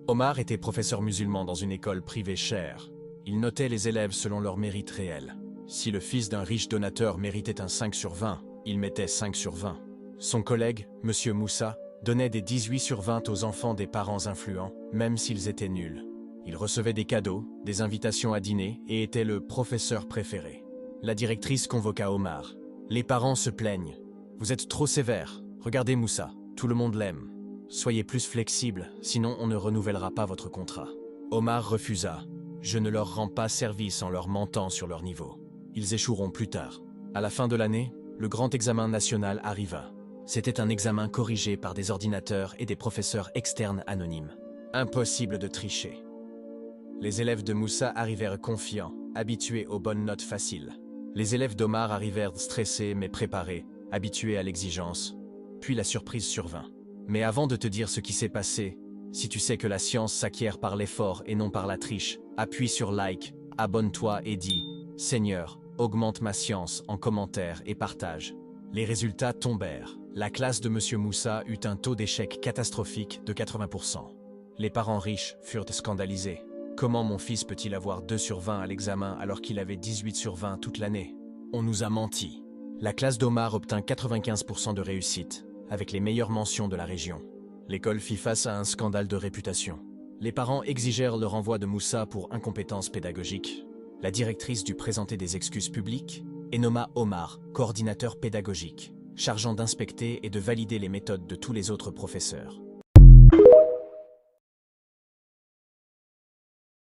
Omar était professeur musulman dans une école privée chère. Il notait les élèves selon leur mérite réel. Si le fils d'un riche donateur méritait un 5 sur 20, il mettait 5 sur 20. Son collègue, M. Moussa, donnait des 18 sur 20 aux enfants des parents influents, même s'ils étaient nuls. Il recevait des cadeaux, des invitations à dîner et était le professeur préféré. La directrice convoqua Omar. « Les parents se plaignent. Vous êtes trop sévère. Regardez Moussa, tout le monde l'aime. Soyez plus flexible, sinon on ne renouvellera pas votre contrat. » Omar refusa. « Je ne leur rends pas service en leur mentant sur leur niveau. Ils échoueront plus tard. » À la fin de l'année, le grand examen national arriva. C'était un examen corrigé par des ordinateurs et des professeurs externes anonymes. Impossible de tricher. Les élèves de Moussa arrivèrent confiants, habitués aux bonnes notes faciles. Les élèves d'Omar arrivèrent stressés mais préparés, habitués à l'exigence. Puis la surprise survint. Mais avant de te dire ce qui s'est passé, si tu sais que la science s'acquiert par l'effort et non par la triche, appuie sur like, abonne-toi et dis « Seigneur, augmente ma science » en commentaire et partage. Les résultats tombèrent. La classe de M. Moussa eut un taux d'échec catastrophique de 80%. Les parents riches furent scandalisés. Comment mon fils peut-il avoir 2 sur 20 à l'examen alors qu'il avait 18 sur 20 toute l'année? On nous a menti. La classe d'Omar obtint 95% de réussite, avec les meilleures mentions de la région. L'école fit face à un scandale de réputation. Les parents exigèrent le renvoi de Moussa pour incompétence pédagogique. La directrice dut présenter des excuses publiques et nomma Omar, coordinateur pédagogique, chargeant d'inspecter et de valider les méthodes de tous les autres professeurs.